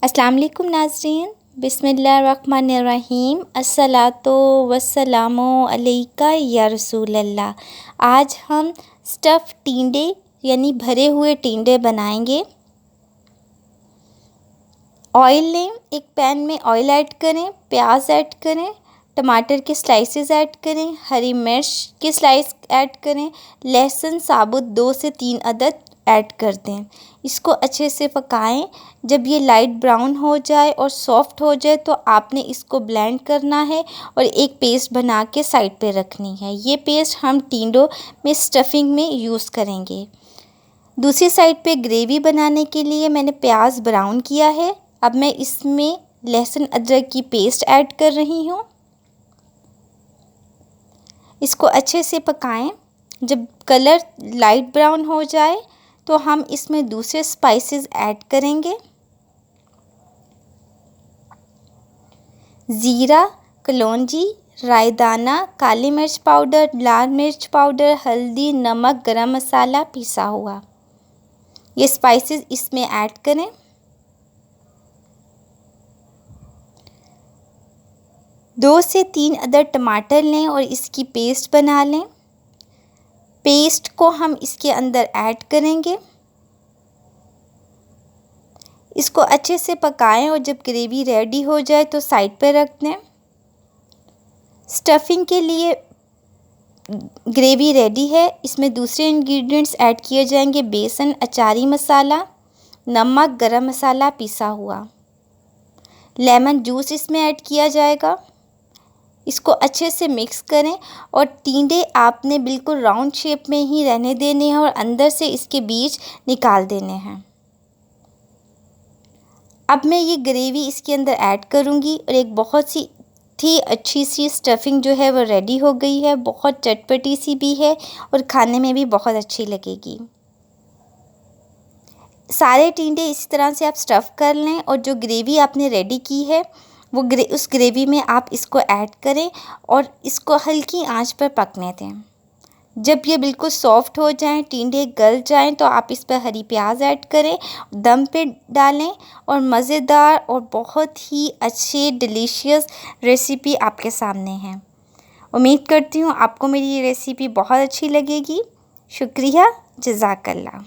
अस्सलाम वालेकुम नाज़रीन, बिस्मिल्लाहिर्रहमानिर्रहीम, अस्सलातो वस्सलामु अलैका या रसूलल्लाह। आज हम स्टफ़ टिंडे यानी भरे हुए टिंडे बनाएंगे। ऑयल लें, एक पैन में ऑयल ऐड करें, प्याज ऐड करें, टमाटर के स्लाइसेस ऐड करें, हरी मिर्च के स्लाइस ऐड करें, लहसुन साबुत 2 से 3 अदद ऐड कर दें। इसको अच्छे से पकाएं। जब ये लाइट ब्राउन हो जाए और सॉफ्ट हो जाए तो आपने इसको ब्लेंड करना है और एक पेस्ट बना के साइड पे रखनी है। ये पेस्ट हम टिंडों में स्टफिंग में यूज़ करेंगे। दूसरी साइड पे ग्रेवी बनाने के लिए मैंने प्याज ब्राउन किया है। अब मैं इसमें लहसुन अदरक की पेस्ट ऐड कर रही हूँ। इसको अच्छे से पकाएं। जब कलर लाइट ब्राउन हो जाए तो हम इसमें दूसरे स्पाइसेस ऐड करेंगे। ज़ीरा, कलौंजी, रायदाना, काली मिर्च पाउडर, लाल मिर्च पाउडर, हल्दी, नमक, गरम मसाला पिसा हुआ, ये स्पाइसेस इसमें ऐड करें। दो से 3 अदद टमाटर लें और इसकी पेस्ट बना लें। पेस्ट को हम इसके अंदर ऐड करेंगे। इसको अच्छे से पकाएं और जब ग्रेवी रेडी हो जाए तो साइड पर रख दें। स्टफिंग के लिए ग्रेवी रेडी है। इसमें दूसरे इंग्रेडिएंट्स ऐड किए जाएंगे, बेसन, अचारी मसाला, नमक, गरम मसाला पिसा हुआ, लेमन जूस इसमें ऐड किया जाएगा। इसको अच्छे से मिक्स करें और टिंडे आपने बिल्कुल राउंड शेप में ही रहने देने हैं और अंदर से इसके बीज निकाल देने हैं। अब मैं ये ग्रेवी इसके अंदर ऐड करूँगी और एक बहुत सी अच्छी सी स्टफिंग जो है वो रेडी हो गई है। बहुत चटपटी सी भी है और खाने में भी बहुत अच्छी लगेगी। सारे टिंडे इसी तरह से आप स्टफ़ कर लें और जो ग्रेवी आपने रेडी की है वो उस ग्रेवी में आप इसको ऐड करें और इसको हल्की आंच पर पकने दें। जब ये बिल्कुल सॉफ्ट हो जाएं, टिंडे गल जाएं तो आप इस पर हरी प्याज ऐड करें, दम पे डालें और मज़ेदार और बहुत ही अच्छे डिलीशियस रेसिपी आपके सामने है। उम्मीद करती हूँ आपको मेरी ये रेसिपी बहुत अच्छी लगेगी। शुक्रिया, जज़ाकल्लाह।